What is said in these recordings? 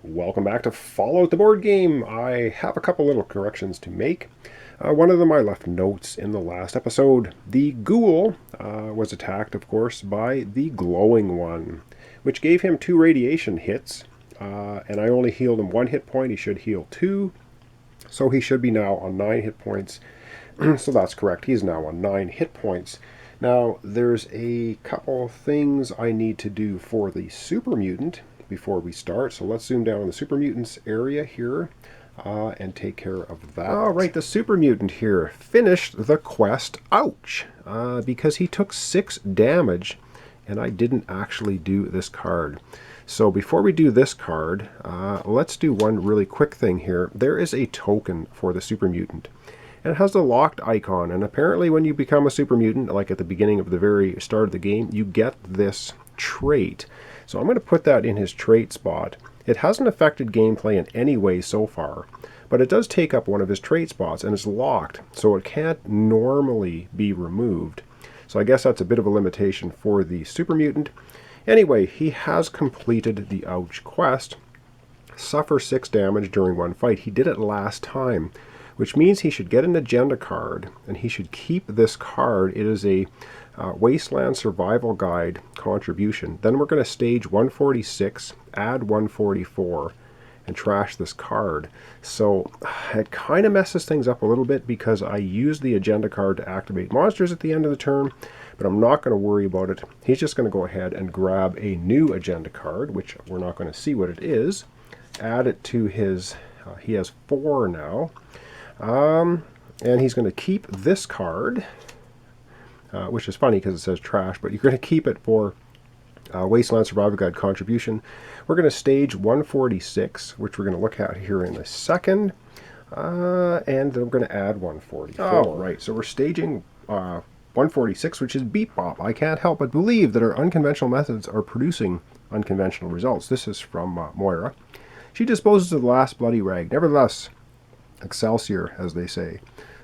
Welcome back to Fallout the board game. I have a couple little corrections to make. One of them I left notes in the last episode. The Ghoul was attacked, of course, by the Glowing One, which gave him 2 radiation hits, and I only healed him 1 hit point. He should heal 2, so he should be now on 9 hit points. So that's correct. He's now on 9 hit points. Now, there's a couple things I need to do for the Super Mutant before we start. So let's zoom down on the Super Mutants area here and take care of that. All right, the Super Mutant here finished the quest. Ouch! Because he took 6 damage, and I didn't actually do this card. So before we do this card, let's do one really quick thing here. There is a token for the Super Mutant. And it has the locked icon, and apparently when you become a Super Mutant, like at the beginning of the very start of the game, you get this trait. So I'm going to put that in his trait spot. It hasn't affected gameplay in any way so far, but it does take up one of his trait spots, and it's locked, so it can't normally be removed. So I guess that's a bit of a limitation for the Super Mutant. Anyway, he has completed the Ouch quest. Suffer 6 damage during one fight. He did it last time, which means he should get an agenda card, and he should keep this card. It is a Wasteland Survival Guide contribution. Then we're going to stage 146, add 144, and trash this card. So it kind of messes things up a little bit because I used the agenda card to activate monsters at the end of the turn, but I'm not going to worry about it. He's just going to go ahead and grab a new agenda card, which we're not going to see what it is. Add it to his, he has 4 now. And he's going to keep this card, which is funny because it says trash, but you're going to keep it for Wasteland Survival Guide contribution. We're going to stage 146, which we're going to look at here in a second, and then we're going to add 144. Oh, right, so we're staging 146, which is Beep Bop. I can't help but believe that our unconventional methods are producing unconventional results. This is from Moira. She disposes of the last bloody rag. Nevertheless, Excelsior, as they say.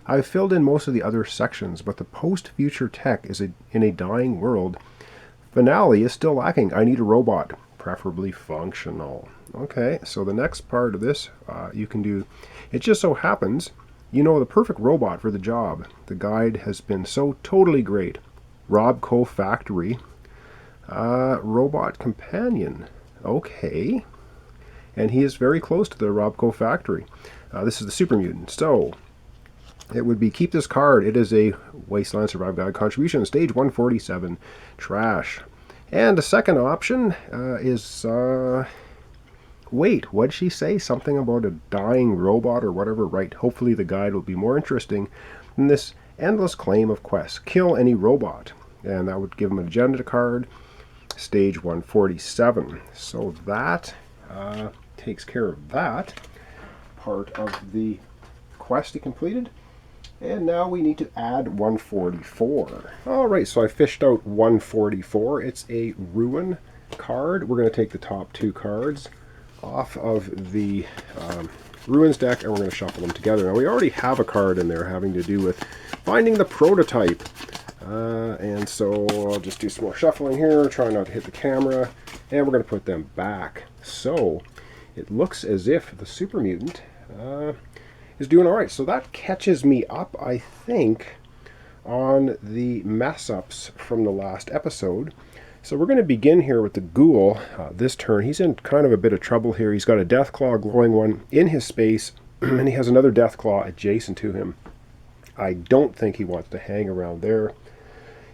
I've filled in most of the other sections, but the post-future tech is in a dying world. Finale is still lacking. I need a robot, preferably functional. Okay, so the next part of this you can do. It just so happens you know the perfect robot for the job. The guide has been so totally great. Robco Factory. Robot Companion. Okay. And he is very close to the Robco Factory. This is the Super Mutant. So it would be keep this card. It is a Wasteland Survival Guide contribution. Stage 147. Trash. And the second option is... wait, what'd she say? Something about a dying robot or whatever? Right. Hopefully the guide will be more interesting than this endless claim of quests. Kill any robot. And that would give him an agenda card. Stage 147. So that takes care of that part of the quest he completed. And now we need to add 144. Alright, so I fished out 144. It's a Ruin card. We're going to take the top 2 cards off of the Ruins deck, and we're going to shuffle them together. Now we already have a card in there having to do with finding the prototype. And so I'll just do some more shuffling here, try not to hit the camera, and we're going to put them back. So it looks as if the Super Mutant is doing alright. So that catches me up, I think, on the mess-ups from the last episode. So we're going to begin here with the Ghoul this turn. He's in kind of a bit of trouble here. He's got a Deathclaw Glowing One in his space, and he has another Deathclaw adjacent to him. I don't think he wants to hang around there.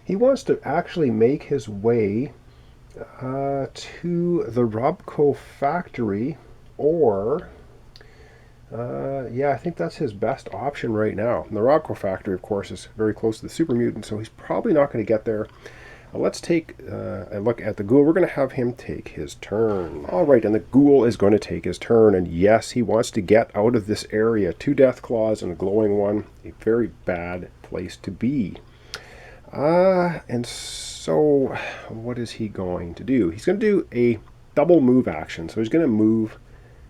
He wants to actually make his way to the Robco Factory, or yeah, I think that's his best option right now. And the Robco Factory, of course, is very close to the Super Mutant, so he's probably not going to get there. Let's take a look at the Ghoul. We're going to have him take his turn. Alright, and the Ghoul is going to take his turn, and yes, he wants to get out of this area. 2 Deathclaws and a Glowing One. A very bad place to be. And so, what is he going to do? He's going to do a double move action. So he's going to move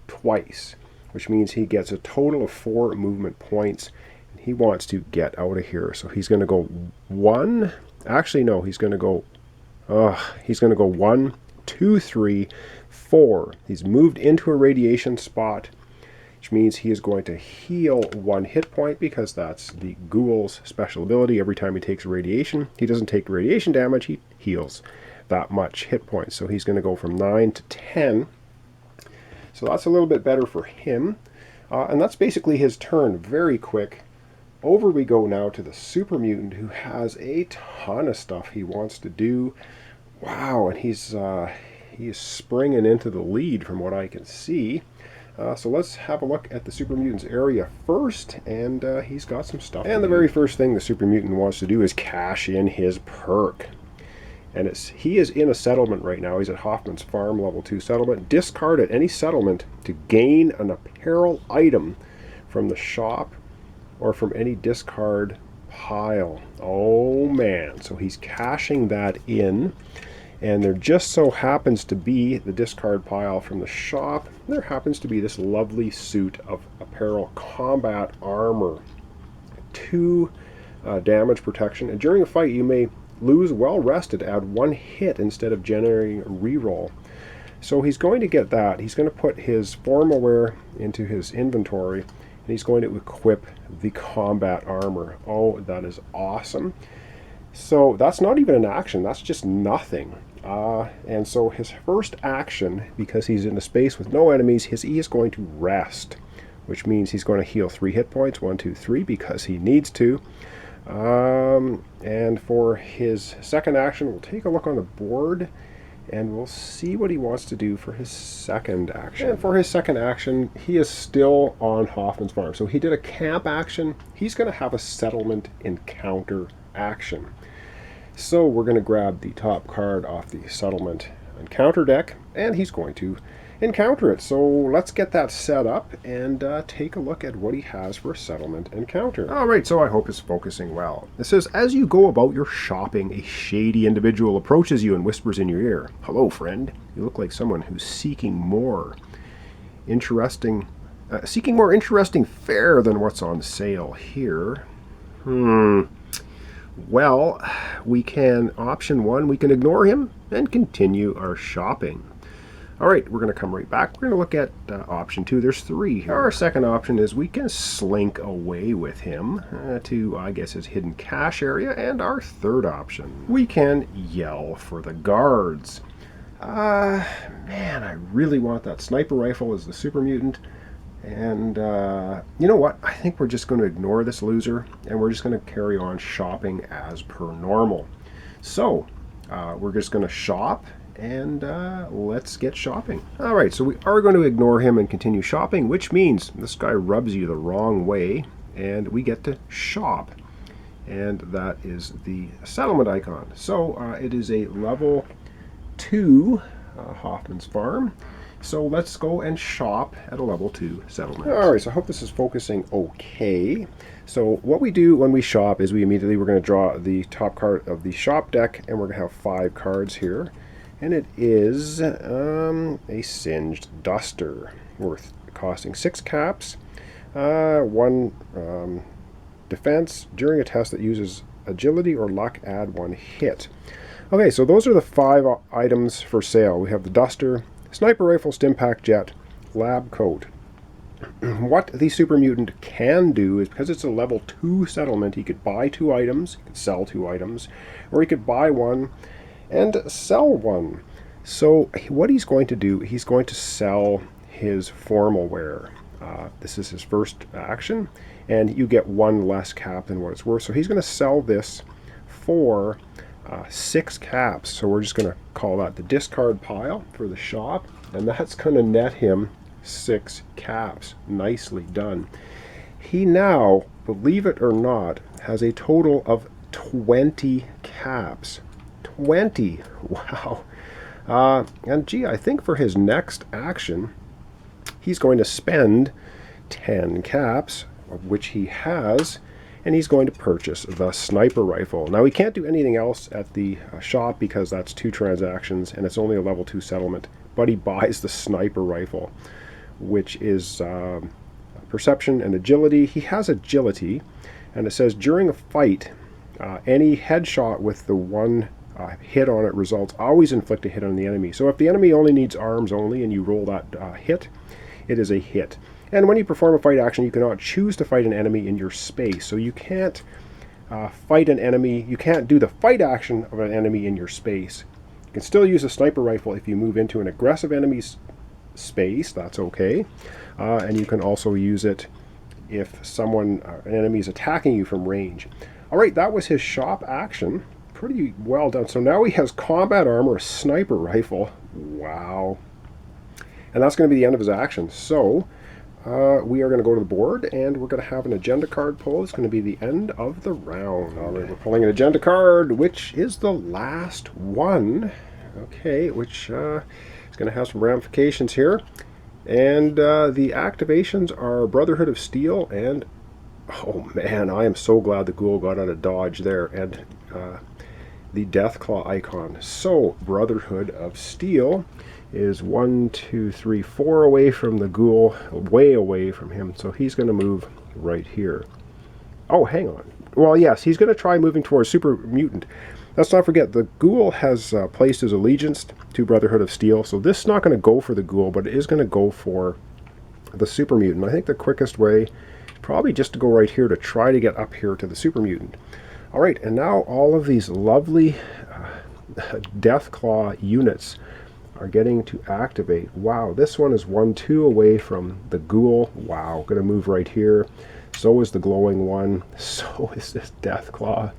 twice, which means he gets a total of 4 movement points. And he wants to get out of here. So he's going to go 1. Actually, no, he's going to go 1, 2, 3, 4. He's moved into a radiation spot, which means he is going to heal 1 hit point because that's the Ghoul's special ability. Every time he takes radiation, he doesn't take radiation damage, he heals that much hit points. So he's going to go from 9 to 10. So that's a little bit better for him. And that's basically his turn. Very quick. Over we go now to the Super Mutant, who has a ton of stuff he wants to do. Wow, and he is springing into the lead from what I can see. So let's have a look at the Super Mutant's area first, and he's got some stuff. And the very first thing the Super Mutant wants to do is cash in his perk. And he is in a settlement right now. He's at Hoffman's Farm, level 2 settlement. Discard at any settlement to gain an apparel item from the shop or from any discard pile. Oh man, so he's cashing that in. And there just so happens to be the discard pile from the shop. There happens to be this lovely suit of apparel combat armor. 2 damage protection. And during a fight you may lose well rested, add 1 hit instead of generating a reroll. So he's going to get that. He's going to put his formal wear into his inventory, and he's going to equip the combat armor. Oh, that is awesome. So that's not even an action, that's just nothing. And so his first action, because he's in a space with no enemies, he is going to rest, which means he's going to heal 3 hit points, 1, 2, 3, because he needs to. And for his second action, we'll take a look on the board and we'll see what he wants to do for his second action. And for his second action, he is still on Hoffman's Farm. So he did a camp action. He's going to have a settlement encounter action. So we're going to grab the top card off the settlement encounter deck, and he's going to encounter it. So let's get that set up and take a look at what he has for a settlement encounter. Alright, so I hope it's focusing well. It says, as you go about your shopping, a shady individual approaches you and whispers in your ear, "Hello, friend. You look like someone who's seeking more interesting fare than what's on sale here." Well, we can, option 1, we can ignore him and continue our shopping. Alright, we're going to come right back. We're going to look at option 2. There's 3 here. Our second option is we can slink away with him to, I guess, his hidden cache area. And our third option, we can yell for the guards. Man, I really want that sniper rifle as the Super Mutant. And you know what? I think we're just going to ignore this loser, and we're just going to carry on shopping as per normal. So, we're just going to shop, and let's get shopping. Alright, so we are going to ignore him and continue shopping, which means this guy rubs you the wrong way, and we get to shop. And that is the settlement icon. So, it is a level 2 Hoffman's Farm. So let's go and shop at a level 2 settlement. Alright, so I hope this is focusing okay. So what we do when we shop is we're going to draw the top card of the shop deck, and we're going to have 5 cards here. And it is a singed duster, costing 6 caps, 1 defense. During a test that uses agility or luck, add 1 hit. Okay, so those are the 5 items for sale. We have the duster, sniper rifle, stimpack jet, lab coat. What the Super Mutant can do is, because it's a level 2 settlement, he could buy 2 items, he could sell 2 items, or he could buy 1 and sell 1. So what he's going to do, he's going to sell his formal wear. This is his first action, and you get 1 less cap than what it's worth. So he's going to sell this for 6 caps. So we're just going to call that the discard pile for the shop, and that's going to net him 6 caps. Nicely done. He now, believe it or not, has a total of 20 caps. 20! Wow. And gee, I think for his next action, he's going to spend 10 caps, of which he has, and he's going to purchase the sniper rifle. Now, he can't do anything else at the shop because that's 2 transactions, and it's only a level 2 settlement, but he buys the sniper rifle, which is perception and agility. He has agility, and it says during a fight, any headshot with the 1 hit on it results, always inflict a hit on the enemy. So if the enemy only needs arms only and you roll that hit, it is a hit. And when you perform a fight action, you cannot choose to fight an enemy in your space. So you can't fight an enemy, you can't do the fight action of an enemy in your space. You can still use a sniper rifle if you move into an aggressive enemy's space, that's okay. And you can also use it if an enemy is attacking you from range. Alright, that was his shop action. Pretty well done. So now he has combat armor, a sniper rifle. Wow. And that's going to be the end of his action. So we are going to go to the board, and we're going to have an agenda card pull. It's going to be the end of the round. All right, we're pulling an agenda card, which is the last one. Okay, which is going to have some ramifications here. And the activations are Brotherhood of Steel and... Oh man, I am so glad the Ghoul got out of dodge there. And the Deathclaw icon. So, Brotherhood of Steel is 1, 2, 3, 4 away from the Ghoul, way away from him, so he's going to move right here. Oh, hang on. Well, yes, he's going to try moving towards Super Mutant. Let's not forget, the Ghoul has placed his allegiance to Brotherhood of Steel, so this is not going to go for the Ghoul, but it is going to go for the Super Mutant. I think the quickest way is probably just to go right here to try to get up here to the Super Mutant. Alright, and now all of these lovely Deathclaw units are getting to activate. Wow, this one is 1, 2 away from the Ghoul. Wow, gonna move right here. So is the glowing one. So is this Deathclaw.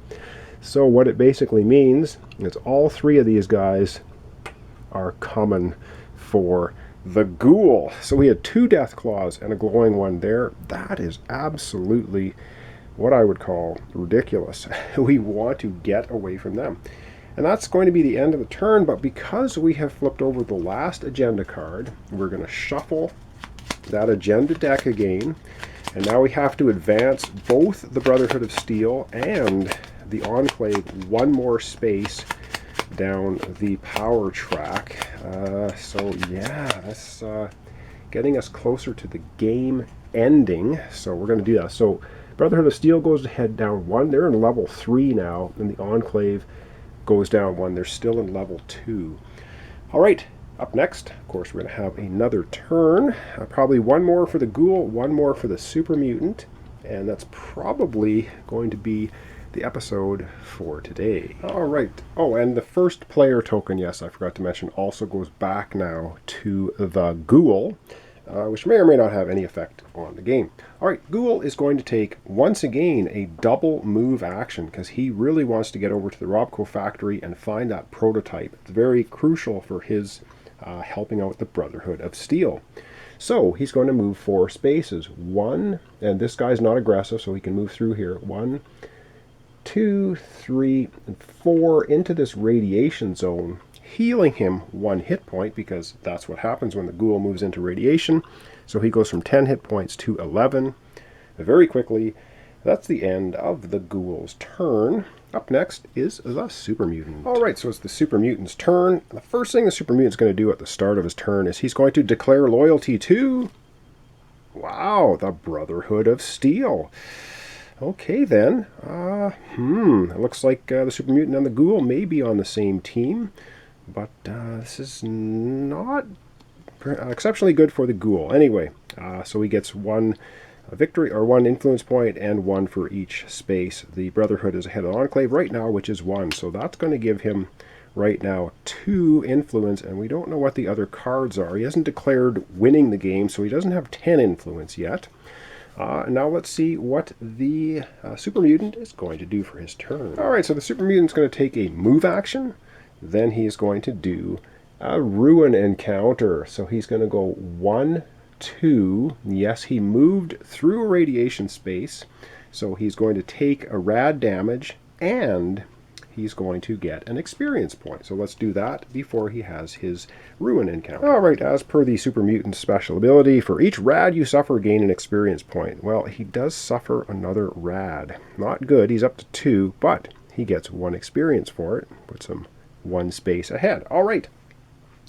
So what it basically means is all 3 of these guys are coming for the Ghoul. So we had 2 Deathclaws and a glowing one there. That is absolutely what I would call ridiculous. We want to get away from them. And that's going to be the end of the turn, but because we have flipped over the last agenda card, we're going to shuffle that agenda deck again. And now we have to advance both the Brotherhood of Steel and the Enclave one more space down the power track. So yeah, that's getting us closer to the game ending. So we're going to do that. So Brotherhood of Steel goes ahead down 1. They're in level 3 now, and the Enclave goes down 1. They're still in level 2. Alright, up next, of course, we're going to have another turn. Probably 1 more for the Ghoul, 1 more for the Super Mutant, and that's probably going to be the episode for today. Alright, oh, and the first player token, yes, I forgot to mention, also goes back now to the Ghoul, which may or may not have any effect on the game. Alright, Ghoul is going to take, once again, a double move action, because he really wants to get over to the Robco factory and find that prototype. It's very crucial for his helping out the Brotherhood of Steel. So, he's going to move 4 spaces. 1, and this guy's not aggressive, so he can move through here. 1, 2, 3, and 4 into this radiation zone, healing him 1 hit point, because that's what happens when the Ghoul moves into radiation. So he goes from 10 hit points to 11 very quickly. That's the end of the Ghoul's turn. Up next is the Super Mutant. Alright, so it's the Super Mutant's turn. The first thing the Super Mutant's going to do at the start of his turn is he's going to declare loyalty to... Wow, the Brotherhood of Steel. Okay then. It looks like the Super Mutant and the Ghoul may be on the same team. But this is not exceptionally good for the Ghoul. Anyway, so he gets 1 victory, or 1 influence point, and 1 for each space. The Brotherhood is ahead of the Enclave right now, which is 1. So that's going to give him right now 2 influence, and we don't know what the other cards are. He hasn't declared winning the game, so he doesn't have 10 influence yet. Now let's see what the Super Mutant is going to do for his turn. Alright, so the Super Mutant's going to take a move action. Then he's going to do a ruin encounter. So he's going to go 1, 2. Yes, he moved through a radiation space. So he's going to take a rad damage, and he's going to get an experience point. So let's do that before he has his ruin encounter. Alright, as per the Super Mutant special ability, for each rad you suffer, gain an experience point. Well, he does suffer another rad. Not good, he's up to 2, but he gets 1 experience for it. Puts him 1 space ahead. Alright,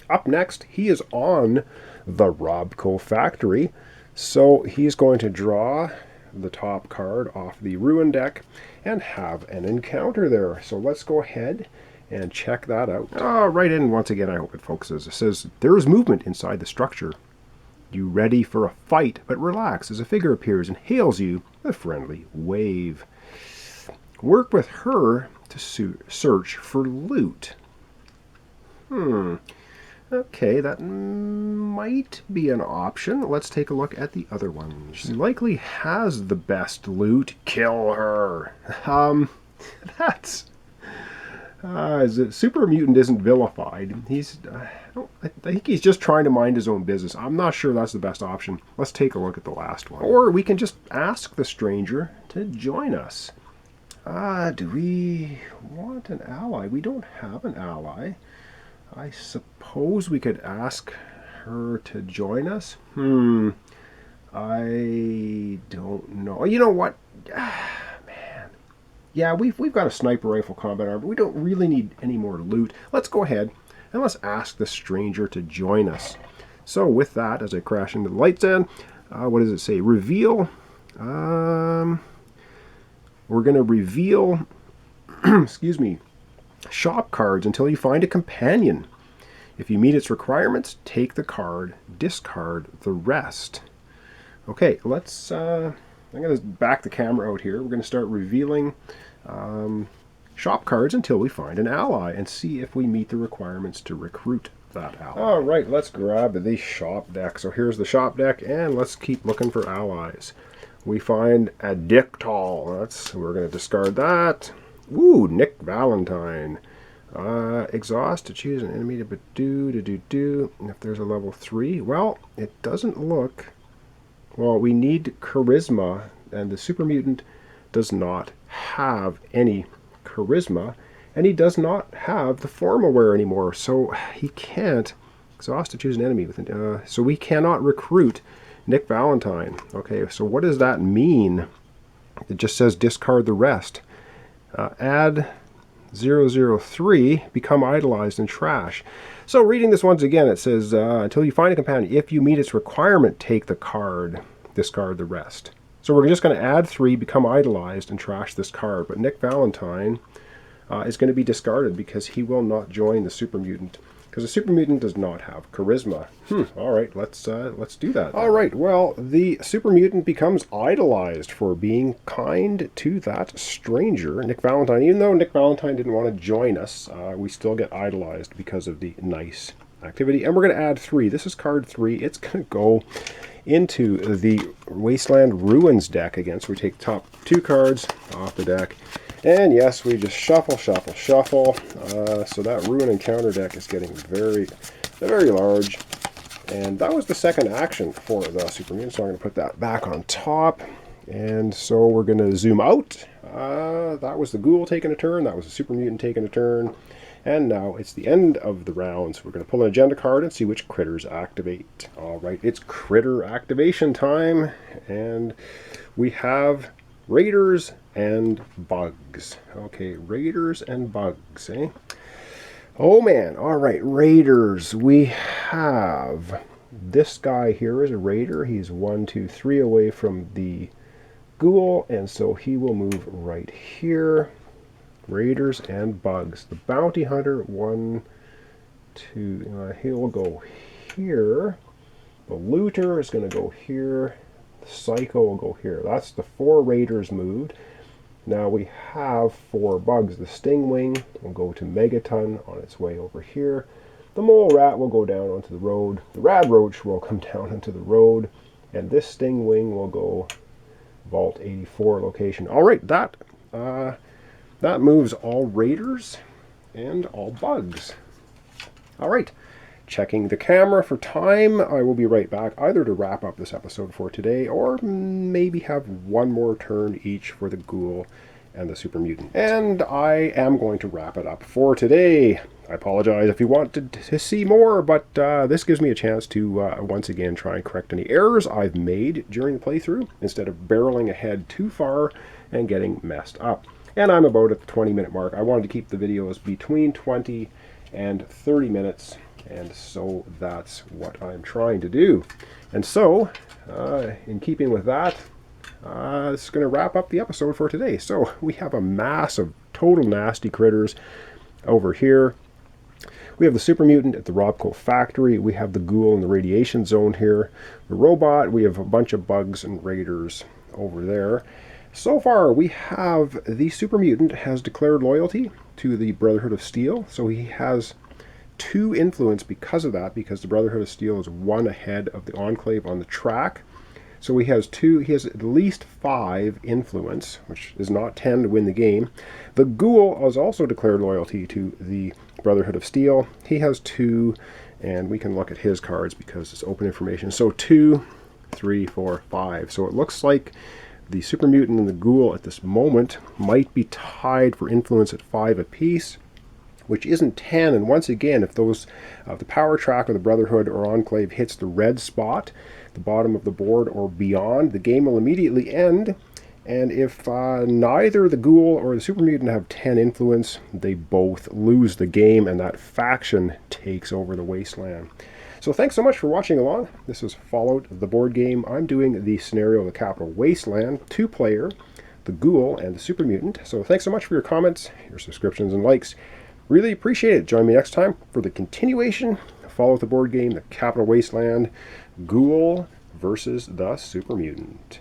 up next, he is on the Robco factory. So he's going to draw the top card off the Ruin deck and have an encounter there. So let's go ahead and check that out. Right in, once again, I hope it focuses. It says, there is movement inside the structure. You ready for a fight, but relax as a figure appears and hails you with a friendly wave. Work with her to search for loot. Okay, that might be an option. Let's take a look at the other ones. She likely has the best loot. Kill her. That's... Super Mutant isn't vilified. I think he's just trying to mind his own business. I'm not sure that's the best option. Let's take a look at the last one. Or we can just ask the stranger to join us. Do we want an ally? We don't have an ally. I suppose we could ask her to join us. I don't know. You know what? Man. Yeah, we've got a sniper rifle combat arm, but we don't really need any more loot. Let's go ahead and let's ask the stranger to join us. So with that, as I crash into the light stand, what does it say? Reveal. We're going to reveal, excuse me, shop cards until you find a companion. If you meet its requirements, take the card, discard the rest. Okay, let's, I'm going to back the camera out here. We're going to start revealing shop cards until we find an ally and see if we meet the requirements to recruit that ally. All right, let's grab the shop deck. So here's the shop deck, and let's keep looking for allies. We find a Dictol. We're going to discard that. Ooh, Nick Valentine. Exhaust to choose an enemy to do. If there's a level 3, well, it doesn't look. Well, we need charisma, and the Super Mutant does not have any charisma, and he does not have the formal wear anymore, so he can't exhaust to choose an enemy with so we cannot recruit Nick Valentine. Okay, so what does that mean? It just says discard the rest. Add 003, become idolized and trash. So reading this once again, it says, until you find a companion, if you meet its requirement, take the card, discard the rest. So we're just going to add 3, become idolized, and trash this card. But Nick Valentine is going to be discarded because he will not join the Super Mutant. Because the Super Mutant does not have charisma. All right, let's do that. All right, well, the Super Mutant becomes idolized for being kind to that stranger, Nick Valentine. Even though Nick Valentine didn't want to join us, we still get idolized because of the nice activity. And we're going to add 3. This is card 3. It's going to go into the Wasteland Ruins deck again. So we take the top 2 cards off the deck. And yes, we just shuffle. So that Ruin Encounter deck is getting very, very large. And that was the second action for the Super Mutant. So I'm going to put that back on top. And so we're going to zoom out. That was the Ghoul taking a turn. That was the Super Mutant taking a turn. And now it's the end of the round. So we're going to pull an agenda card and see which critters activate. All right, it's critter activation time. And we have Raiders and Bugs. Okay, Raiders and Bugs, eh? Oh man, all right, Raiders. We have this guy here is a Raider. He's 1, 2, 3 away from the Ghoul, and so he will move right here. Raiders and Bugs. The Bounty Hunter, 1, 2, he'll go here. The Looter is going to go here. The Psycho will go here. That's the 4 Raiders moved. Now we have 4 Bugs. The Stingwing will go to Megaton on its way over here. The Mole Rat will go down onto the road. The Rad Roach will come down onto the road. And this Stingwing will go Vault 84 location. All right, that moves all Raiders and all Bugs. All right. Checking the camera for time. I will be right back, either to wrap up this episode for today, or maybe have one more turn each for the Ghoul and the Super Mutant. And I am going to wrap it up for today. I apologize if you wanted to see more, but this gives me a chance to once again try and correct any errors I've made during the playthrough, instead of barreling ahead too far and getting messed up. And I'm about at the 20-minute mark. I wanted to keep the videos between 20 and 30 minutes. And so that's what I'm trying to do. And so, in keeping with that, this is going to wrap up the episode for today. So we have a mass of total nasty critters. Over here, we have the Super Mutant at the Robco factory. We have the Ghoul in the radiation zone here. The robot, we have a bunch of bugs and raiders over there. So far, we have the Super Mutant has declared loyalty to the Brotherhood of Steel. So he has 2 influence because of that, because the Brotherhood of Steel is 1 ahead of the Enclave on the track. So he has at least 5 influence, which is not 10 to win the game. The Ghoul has also declared loyalty to the Brotherhood of Steel. He has 2, and we can look at his cards because it's open information. So 2, 3, 4, 5. So it looks like the Super Mutant and the Ghoul at this moment might be tied for influence at 5 apiece, which isn't 10. And once again, if the power track of the Brotherhood or Enclave hits the red spot, the bottom of the board or beyond, the game will immediately end. And if neither the Ghoul or the Super Mutant have 10 influence, they both lose the game, and that faction takes over the Wasteland. So thanks so much for watching along. This is Fallout, the board game. I'm doing the scenario of the capital Wasteland, 2-player, the Ghoul and the Super Mutant. So thanks so much for your comments, your subscriptions, and likes. Really appreciate it. Join me next time for the continuation of Fallout, the board game, the capital Wasteland, Ghoul versus the Super Mutant.